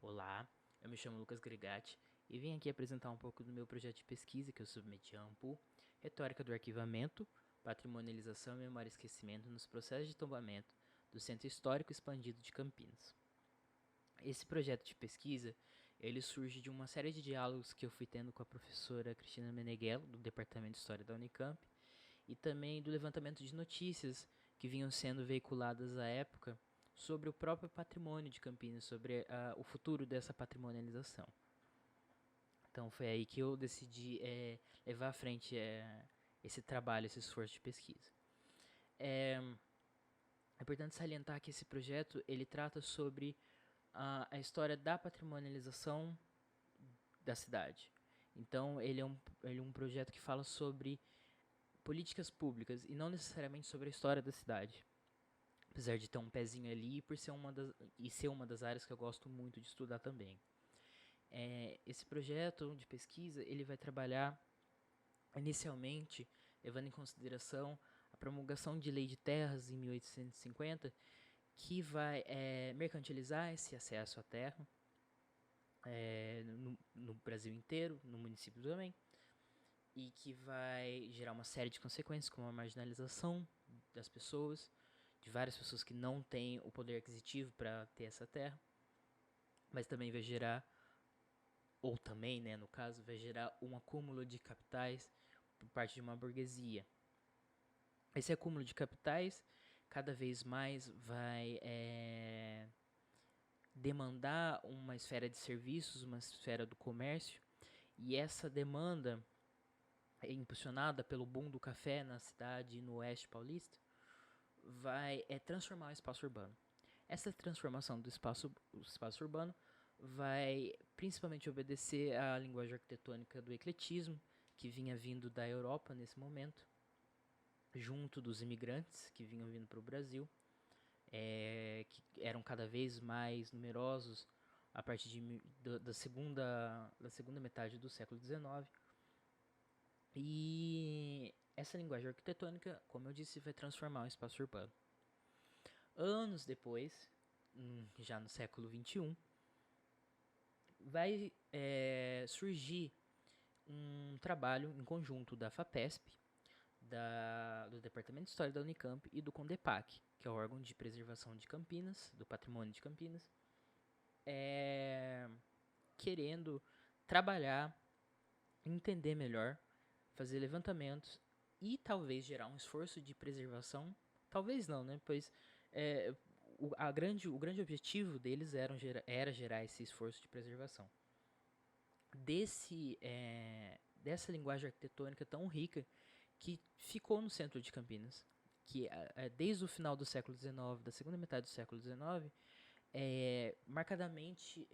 Olá, eu me chamo Lucas Gregatti e vim aqui apresentar um pouco do meu projeto de pesquisa que eu submeti a AMPU, Retórica do Arquivamento, Patrimonialização e Memória e Esquecimento nos Processos de Tombamento do Centro Histórico Expandido de Campinas. Esse projeto de pesquisa, ele surge de uma série de diálogos que eu fui tendo com a professora Cristina Meneghello, do Departamento de História da Unicamp, e também do levantamento de notícias que vinham sendo veiculadas à época sobre o próprio patrimônio de Campinas, sobre o futuro dessa patrimonialização. Então foi aí que eu decidi levar à frente esse trabalho, esse esforço de pesquisa. É importante salientar que esse projeto ele trata sobre a história da patrimonialização da cidade. Então ele é um projeto que fala sobre políticas públicas e não necessariamente sobre a história da cidade. Apesar de ter um pezinho ali por ser ser uma das áreas que eu gosto muito de estudar também. Esse projeto de pesquisa ele vai trabalhar inicialmente levando em consideração a promulgação de lei de terras em 1850 que vai mercantilizar esse acesso à terra no Brasil inteiro, no município também, e que vai gerar uma série de consequências, como a marginalização das pessoas, de várias pessoas que não têm o poder aquisitivo para ter essa terra, mas também vai gerar, ou também, né, no caso, vai gerar um acúmulo de capitais por parte de uma burguesia. Esse acúmulo de capitais cada vez mais vai demandar uma esfera de serviços, uma esfera do comércio, e essa demanda, impulsionada pelo boom do café na cidade e no oeste paulista, vai transformar o espaço urbano. Essa transformação do espaço urbano vai principalmente obedecer à linguagem arquitetônica do ecletismo, que vinha vindo da Europa nesse momento, junto dos imigrantes que vinham vindo para o Brasil, que eram cada vez mais numerosos a partir da segunda metade do século XIX. E essa linguagem arquitetônica, como eu disse, vai transformar o espaço urbano. Anos depois, já no século XXI, vai surgir um trabalho em conjunto da FAPESP, do Departamento de História da Unicamp e do CONDEPAC, que é o órgão de preservação de Campinas, do patrimônio de Campinas, querendo trabalhar, entender melhor, fazer levantamentos e talvez gerar um esforço de preservação. Talvez não, né? Pois o grande objetivo deles era gerar esse esforço de preservação. Dessa linguagem arquitetônica tão rica que ficou no centro de Campinas, que desde o final do século XIX, da segunda metade do século XIX, marcadamente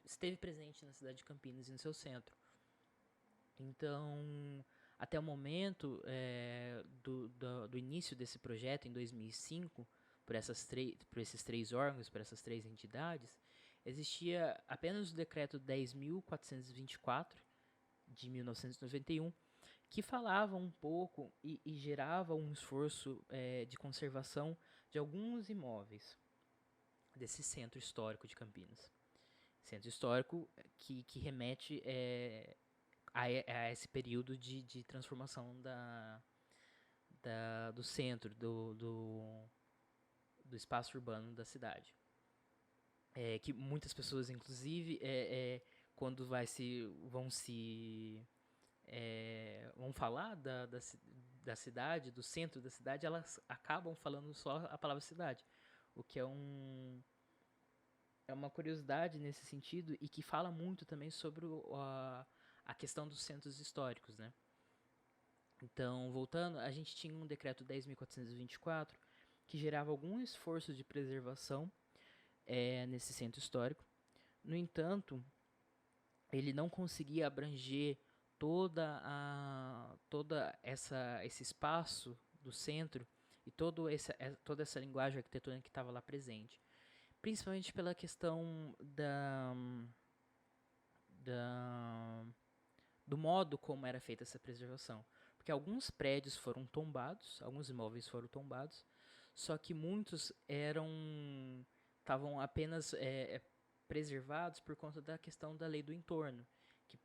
esteve presente na cidade de Campinas e no seu centro. Então, até o momento do início desse projeto, em 2005, por esses três órgãos, por essas três entidades, existia apenas o decreto 10.424, de 1991, que falava um pouco e gerava um esforço de conservação de alguns imóveis desse centro histórico de Campinas. Centro histórico que remete a esse período de transformação do centro, do espaço urbano da cidade. Que muitas pessoas, inclusive, quando vão falar da cidade, do centro da cidade, elas acabam falando só a palavra cidade, o que é uma curiosidade nesse sentido e que fala muito também sobre a questão dos centros históricos, né? Então, voltando, a gente tinha um decreto 10.424 que gerava algum esforço de preservação nesse centro histórico. No entanto, ele não conseguia abranger esse espaço do centro e toda essa linguagem arquitetônica que estava lá presente. Principalmente pela questão da, do modo como era feita essa preservação. Porque alguns prédios foram tombados, alguns imóveis foram tombados, só que muitos estavam apenas preservados por conta da questão da lei do entorno, que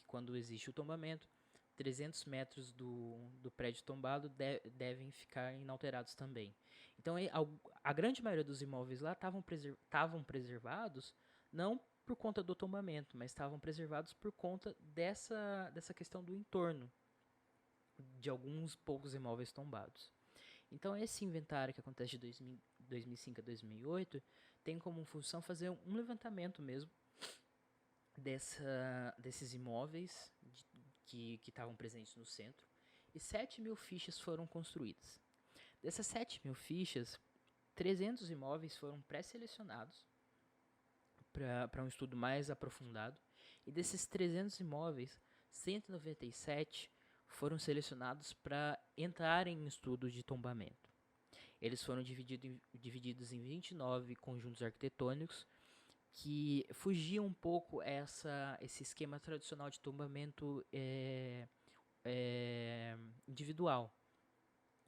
quando existe o tombamento, 300 metros do prédio tombado devem ficar inalterados também. Então, a grande maioria dos imóveis lá estavam preservados, não por conta do tombamento, mas estavam preservados por conta dessa questão do entorno, de alguns poucos imóveis tombados. Então, esse inventário que acontece de 2005 a 2008 tem como função fazer um levantamento mesmo desses imóveis que estavam presentes no centro, e 7.000 fichas foram construídas. Dessas 7.000 fichas, 300 imóveis foram pré-selecionados para um estudo mais aprofundado, e desses 300 imóveis, 197 foram selecionados para entrarem em estudo de tombamento. Eles foram divididos em 29 conjuntos arquitetônicos que fugiam um pouco esse esquema tradicional de tombamento individual.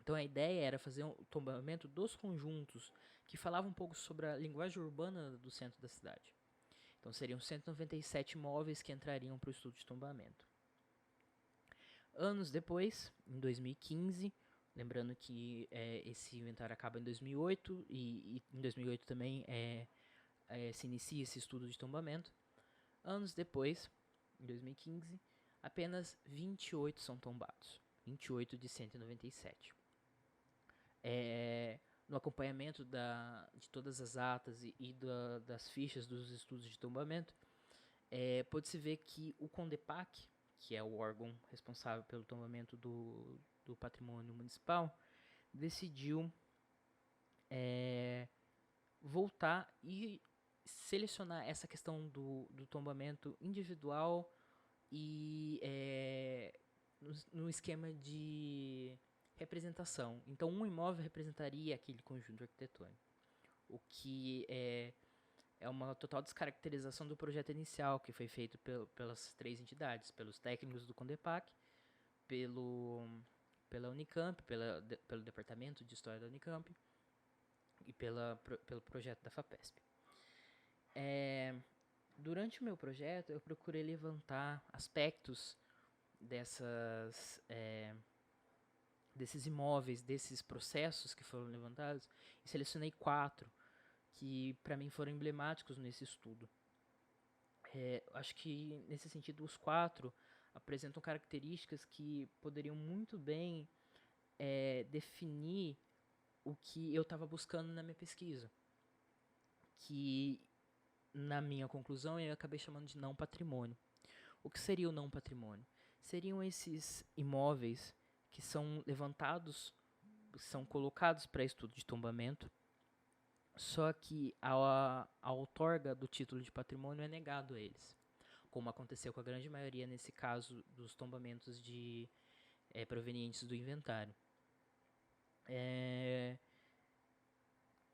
Então a ideia era fazer um tombamento dos conjuntos que falavam um pouco sobre a linguagem urbana do centro da cidade. Então seriam 197 imóveis que entrariam para o estudo de tombamento. Anos depois, em 2015, lembrando que esse inventário acaba em 2008 e em 2008 também se inicia esse estudo de tombamento. Anos depois, em 2015, apenas 28 são tombados, 28 de 197. No acompanhamento de todas as atas e das fichas dos estudos de tombamento, pode-se ver que o CONDEPAC, que é o órgão responsável pelo tombamento do patrimônio municipal, decidiu voltar e selecionar essa questão do tombamento individual e no esquema de representação. Então, um imóvel representaria aquele conjunto arquitetônico, o que é uma total descaracterização do projeto inicial que foi feito pelas três entidades, pelos técnicos do CONDEPAC, pela Unicamp, pelo Departamento de História da Unicamp e pelo projeto da FAPESP. Durante o meu projeto, eu procurei levantar aspectos desses imóveis, desses processos que foram levantados, e selecionei 4 que para mim foram emblemáticos nesse estudo. Acho que nesse sentido os 4 apresentam características que poderiam muito bem definir o que eu estava buscando na minha pesquisa, que na minha conclusão eu acabei chamando de não patrimônio. O que seria o não patrimônio? Seriam esses imóveis que são levantados, são colocados para estudo de tombamento, só que a outorga do título de patrimônio é negado a eles, como aconteceu com a grande maioria nesse caso dos tombamentos provenientes do inventário.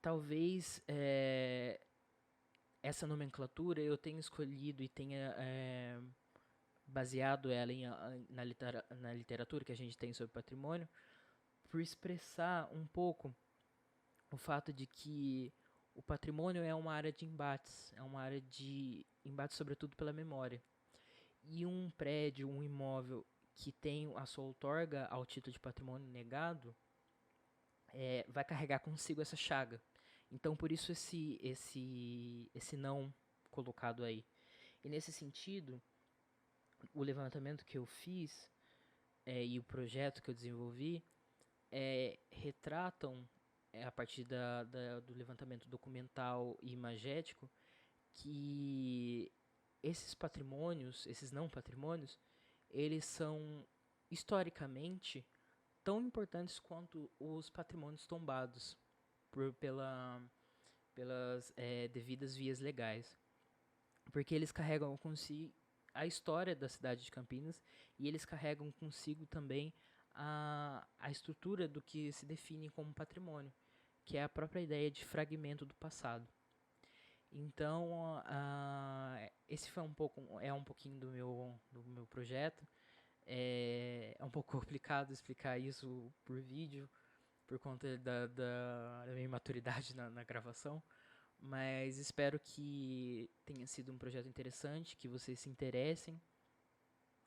Talvez essa nomenclatura eu tenha escolhido e tenha baseado ela na literatura que a gente tem sobre patrimônio, por expressar um pouco o fato de que o patrimônio é uma área de embates, é uma área de embates sobretudo pela memória. E um prédio, um imóvel que tem a sua outorga ao título de patrimônio negado, vai carregar consigo essa chaga. Então, por isso esse não colocado aí. E nesse sentido, o levantamento que eu fiz e o projeto que eu desenvolvi retratam, a partir do levantamento documental e imagético, que esses patrimônios, esses não patrimônios, eles são historicamente tão importantes quanto os patrimônios tombados pelas devidas vias legais, porque eles carregam consigo a história da cidade de Campinas e eles carregam consigo também a estrutura do que se define como patrimônio, que é a própria ideia de fragmento do passado. Então, esse foi um pouquinho do meu projeto. É um pouco complicado explicar isso por vídeo, por conta da minha imaturidade na gravação, Mas espero que tenha sido um projeto interessante, que vocês se interessem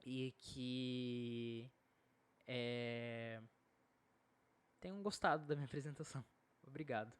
e que tenham gostado da minha apresentação. Obrigado.